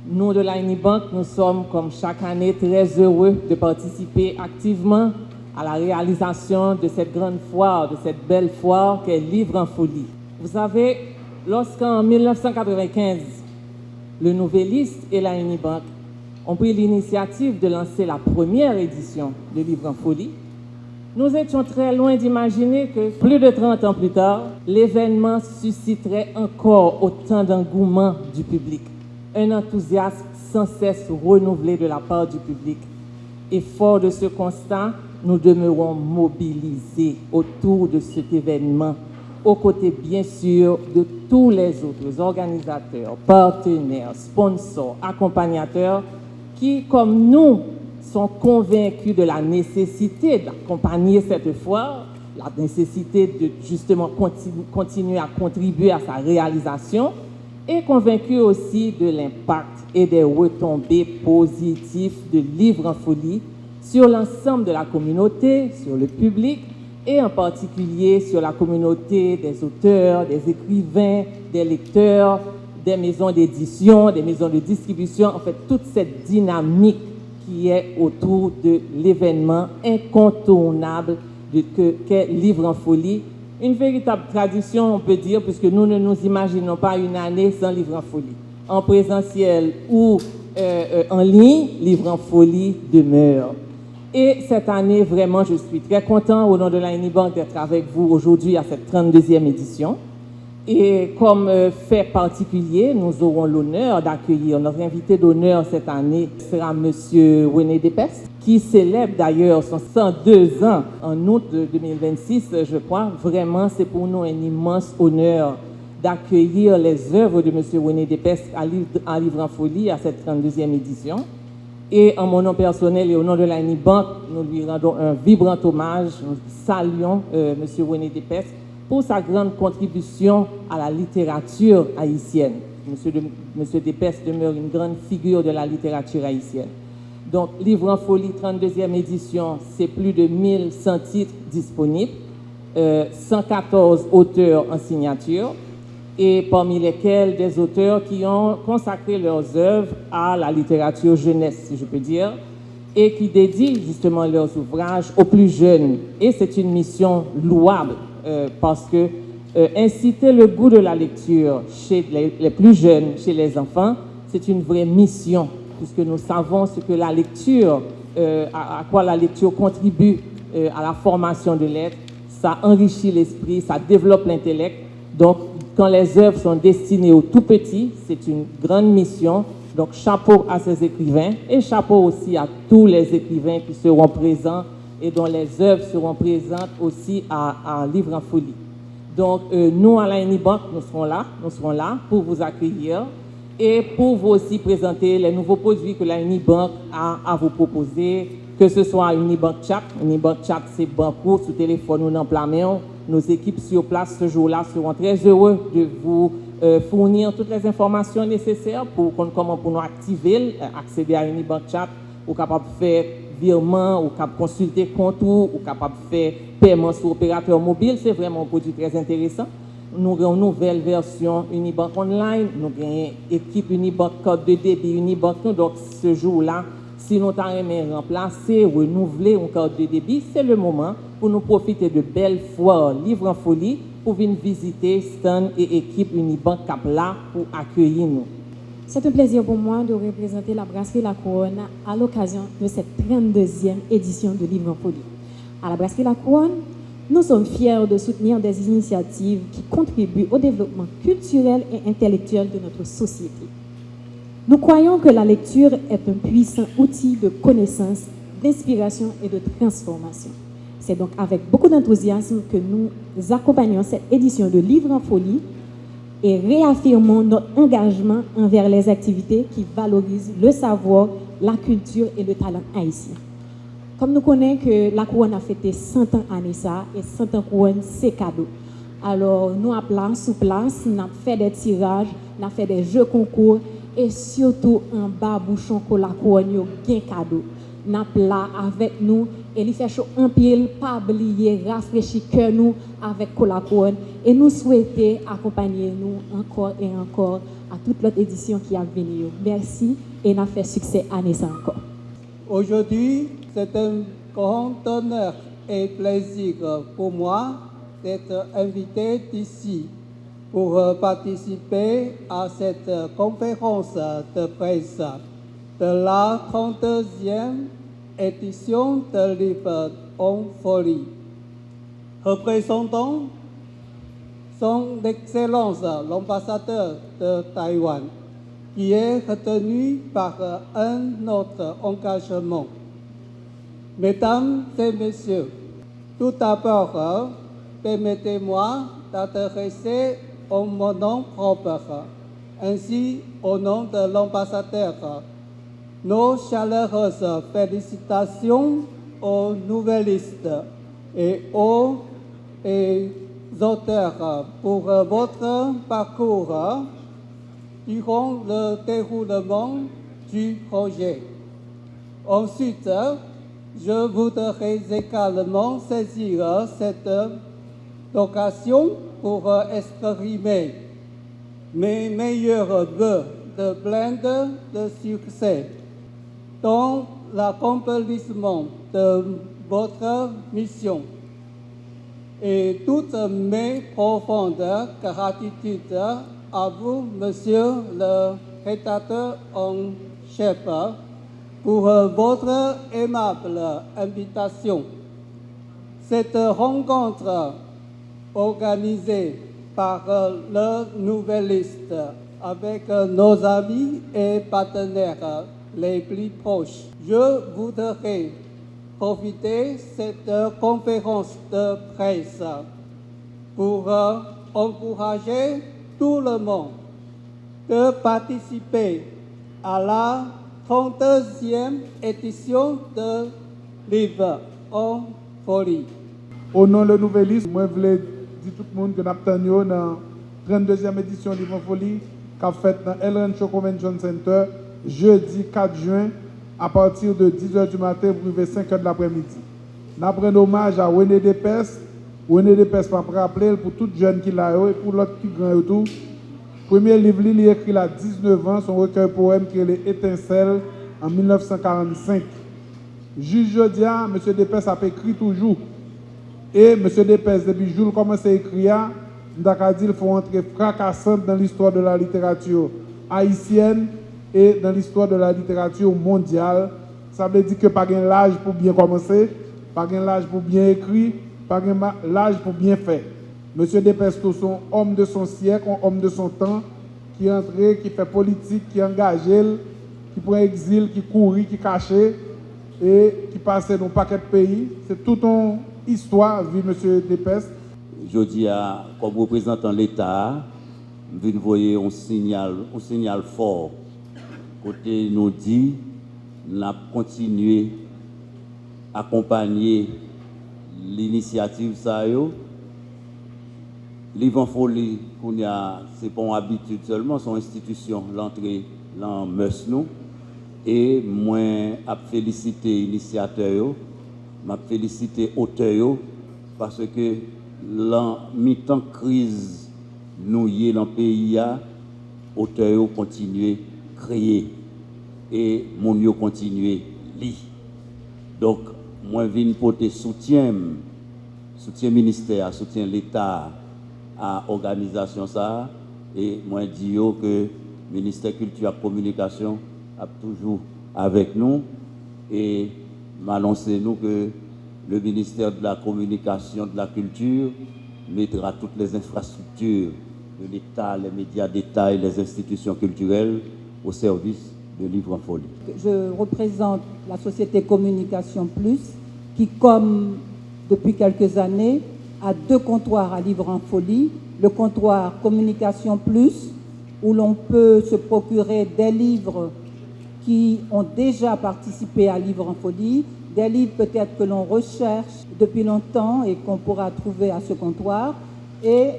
Nous, de la Unibank, nous sommes, comme chaque année, très heureux de participer activement à la réalisation de cette grande foire, de cette belle foire qu'est Livre en Folie. Vous savez, lorsqu'en 1995, le Nouvelliste et la Unibank ont pris l'initiative de lancer la première édition de Livre en Folie, nous étions très loin d'imaginer que plus de 30 ans plus tard, l'événement susciterait encore autant d'engouement du public. Un enthousiasme sans cesse renouvelé de la part du public. Et fort de ce constat, nous demeurons mobilisés autour de cet événement, aux côtés bien sûr de tous les autres organisateurs, partenaires, sponsors, accompagnateurs, qui, comme nous, sont convaincus de la nécessité d'accompagner cette foire, la nécessité de justement continuer à contribuer à sa réalisation, et convaincus aussi de l'impact et des retombées positives de Livre en Folie sur l'ensemble de la communauté, sur le public, et en particulier sur la communauté des auteurs, des écrivains, des lecteurs, des maisons d'édition, des maisons de distribution, en fait, toute cette dynamique qui est autour de l'événement incontournable qu'est Livre en Folie. Une véritable tradition, on peut dire, puisque nous ne nous imaginons pas une année sans Livre en Folie. En présentiel ou en ligne, Livre en Folie demeure. Et cette année, vraiment, je suis très content, au nom de la Unibank, d'être avec vous aujourd'hui à cette 32e édition. Et comme fait particulier, nous aurons l'honneur d'accueillir notre invité d'honneur cette année, sera M. René Despestre, qui célèbre d'ailleurs son 102 ans en août 2026, je crois. Vraiment, c'est pour nous un immense honneur d'accueillir les œuvres de M. René Despestre à Livre en Folie à cette 32e édition. Et en mon nom personnel et au nom de la Unibank, nous lui rendons un vibrant hommage. Nous saluons M. René Despestre pour sa grande contribution à la littérature haïtienne. Monsieur Despestre demeure une grande figure de la littérature haïtienne. Donc, Livre en Folie, 32e édition, c'est plus de 1100 titres disponibles, 114 auteurs en signature, et parmi lesquels des auteurs qui ont consacré leurs œuvres à la littérature jeunesse, si je peux dire, et qui dédient justement leurs ouvrages aux plus jeunes. Et c'est une mission louable, parce que inciter le goût de la lecture chez les plus jeunes, chez les enfants, c'est une vraie mission, puisque nous savons ce que la lecture, à quoi la lecture contribue à la formation de l'être. Ça enrichit l'esprit, ça développe l'intellect. Donc, quand les œuvres sont destinées aux tout petits, c'est une grande mission. Donc, chapeau à ces écrivains et chapeau aussi à tous les écrivains qui seront présents et dont les œuvres seront présentes aussi à Livre en Folie. Donc, nous, à la Unibank, nous serons là pour vous accueillir et pour vous aussi présenter les nouveaux produits que la Unibank a à vous proposer, que ce soit Unibank Chat. Unibank Chat, c'est banco sous téléphone ou dans la main. Nos équipes sur place ce jour-là seront très heureux de vous fournir toutes les informations nécessaires pour nous activer, accéder à Unibank Chat, ou capable de faire virement, ou capable de consulter compte, ou capable de faire paiement sur opérateur mobile. C'est vraiment un produit très intéressant. Nous avons une nouvelle version Unibank Online, nous avons une équipe Unibank code de débit Unibank. Donc ce jour-là, si nous avons remplacé, renouveler un code de débit, c'est le moment pour nous profiter de belles foires Livre en Folie pour venir visiter stand et équipe Unibank Cap là pour accueillir nous. C'est un plaisir pour moi de représenter la brasserie La Couronne à l'occasion de cette 32e édition de Livre en Folie. À la brasserie La Couronne, nous sommes fiers de soutenir des initiatives qui contribuent au développement culturel et intellectuel de notre société. Nous croyons que la lecture est un puissant outil de connaissance, d'inspiration et de transformation. C'est donc avec beaucoup d'enthousiasme que nous accompagnons cette édition de Livre en Folie et réaffirmons notre engagement envers les activités qui valorisent le savoir, la culture et le talent haïtien. Comme nous connaissons que la Couronne a fêté 100 ans à ça et 100 ans Couronne, c'est cadeau. Alors, nous, à place, sous place, nous avons fait des tirages, nous avons fait des jeux concours et surtout, en bas, bouchon, que la Couronne, il y a un cadeau. Nous avons là avec nous et il fait chaud en pile, pas oublier, rafraîchir cœur nous avec la couronne et nous souhaiter accompagner nous encore et encore à toute l'autre édition qui a venu. Merci et n'a fait succès à ça encore. Aujourd'hui, c'est un grand honneur et plaisir pour moi d'être invité ici pour participer à cette conférence de presse de la 32e édition de Livre en Folie. Représentant son Excellence l'ambassadeur de Taïwan, qui est retenu par un autre engagement. Mesdames et messieurs, tout d'abord, permettez-moi d'adresser en mon nom propre, ainsi au nom de l'ambassadeur, nos chaleureuses félicitations aux nouvellistes et aux auteurs pour votre parcours durant le déroulement du projet. Ensuite, je voudrais également saisir cette occasion pour exprimer mes meilleurs vœux de plein de succès dans l'accomplissement de votre mission et toutes mes profondes gratitudes à vous, Monsieur le rédacteur en chef, pour votre aimable invitation. Cette rencontre organisée par le Nouvelliste avec nos amis et partenaires les plus proches. Je voudrais profiter de cette conférence de presse pour encourager tout le monde de participer à la 32e édition de Livre en Folie. Au nom de Nouvelliste, moi je voulais dire tout le monde que nous avons dans la 32e édition de Livre en Folie qu'a fait dans El Rancho Convention Center jeudi 4 juin à partir de 10h du matin pour 5h de l'après-midi. Nous prenons hommage à René Despès. René Despès m'a rappelé pour tout jeune qui l'a eu et pour l'autre qui grand et tout. Premier livre, il a écrit à 19 ans son recueil poème qui est Les Étincelles en 1945. Juge Jodia, M. Despès a écrit toujours. Et M. Despès, depuis le jour où il commence à écrire, il a dit qu'il faut entrer fracassante dans l'histoire de la littérature haïtienne et dans l'histoire de la littérature mondiale. Ça veut dire que pas un l'âge pour bien commencer, pas un l'âge pour bien écrire, pas un l'âge pour bien faire. Monsieur Despès, son homme de son siècle, un homme de son temps, qui est entré, qui fait politique, qui est engagé, qui prend exil, qui courit, qui cachait et qui passe dans un paquet de pays. C'est toute une histoire, vu Monsieur Despès. Je dis, comme représentant de l'État, nous voyons un signal fort. Côté nous dit, nous avons continué à accompagner l'initiative ça. Livre en Folie, c'est pas une habitude seulement, c'est une institution, l'entrée dans mœurs nous. Et moi, je félicite l'initiateur, je félicite l'auteur, parce que dans mi-temps crise, nous y dans le pays, l'auteur continue à créer et mon yo continue à lire. Donc, moi, je viens porter soutien ministère, soutien l'État à l'organisation ça et moi je dis que le ministère Culture et Communication a toujours avec nous et m'annoncer nous que le ministère de la Communication, de la Culture mettra toutes les infrastructures de l'État, les médias d'État et les institutions culturelles au service de Livre en Folie. Je représente la société Communication Plus qui, comme depuis quelques années, a 2 comptoirs à Livre en Folie. Le comptoir Communication Plus, où l'on peut se procurer des livres qui ont déjà participé à Livre en Folie, des livres peut-être que l'on recherche depuis longtemps et qu'on pourra trouver à ce comptoir, et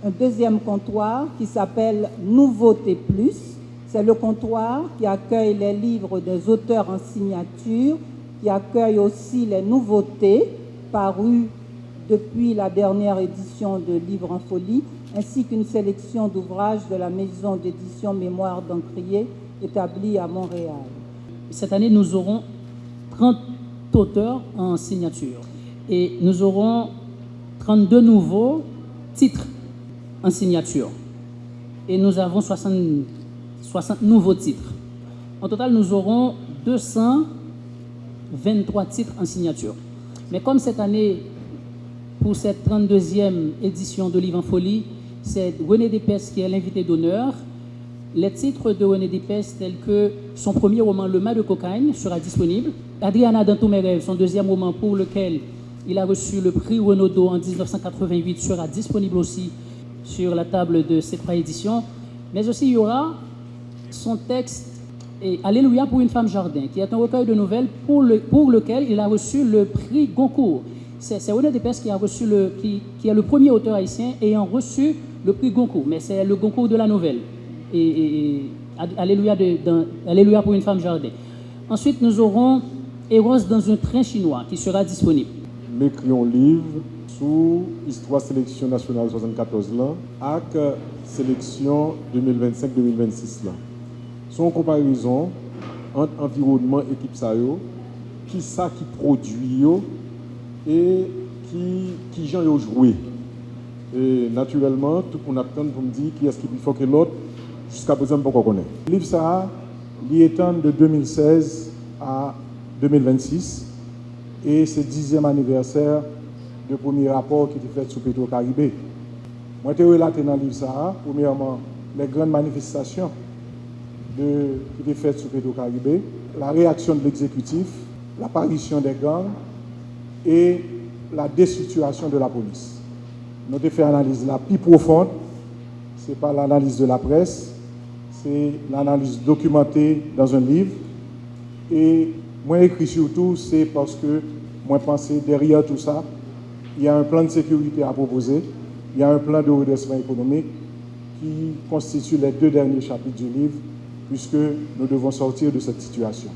un deuxième comptoir qui s'appelle Nouveauté Plus. C'est le comptoir qui accueille les livres des auteurs en signature qui accueille aussi les nouveautés parues depuis la dernière édition de Livres en folie, ainsi qu'une sélection d'ouvrages de la maison d'édition Mémoire d'Encrier, établie à Montréal. Cette année, nous aurons 30 auteurs en signature et nous aurons 32 nouveaux titres en signature et nous avons 60 nouveaux titres. En total, nous aurons 223 titres en signature. Mais comme cette année, pour cette 32e édition de Livres en folie, c'est René Despès qui est l'invité d'honneur. Les titres de René Despès, tels que son premier roman, Le Mât de cocaïne, sera disponible. Adriana dans tous mes rêves, son deuxième roman pour lequel il a reçu le prix Renaudot en 1988, sera disponible aussi sur la table de cette réédition. Mais aussi, il y aura son texte Alléluia pour une femme jardin, qui est un recueil de nouvelles pour lequel il a reçu le prix Goncourt. C'est René Despès qui est le premier auteur haïtien ayant reçu le prix Goncourt, mais c'est le Goncourt de la nouvelle. Alléluia pour une femme jardin. Ensuite, nous aurons Eros dans un train chinois qui sera disponible. M'écrit un livre sous Histoire Sélection Nationale 74 là, avec Sélection 2025-2026 là. Son comparaison entre environnement et équipe ça yo, qui ça qui produit yo, et qui gens yo joué. Et naturellement, tout le monde attend pour me dire qui est-ce qui est plus fort que l'autre, jusqu'à présent, pas qu'on connaît. Le livre ça, il étend de 2016 à 2026, et c'est le 10e anniversaire du premier rapport qui était fait sur Petro-Caribé. Moi, j'ai relaté dans le livre ça, premièrement, les grandes manifestations qui étaient faites sur Petro-Caribé, la réaction de l'exécutif, l'apparition des gangs et la déstructuration de la police. Nous avons fait une analyse la plus profonde, ce n'est pas l'analyse de la presse, c'est l'analyse documentée dans un livre. Et moi, écrit surtout, c'est parce que moi, pensais derrière tout ça, il y a un plan de sécurité à proposer, il y a un plan de redressement économique qui constitue les 2 derniers chapitres du livre, puisque nous devons sortir de cette situation.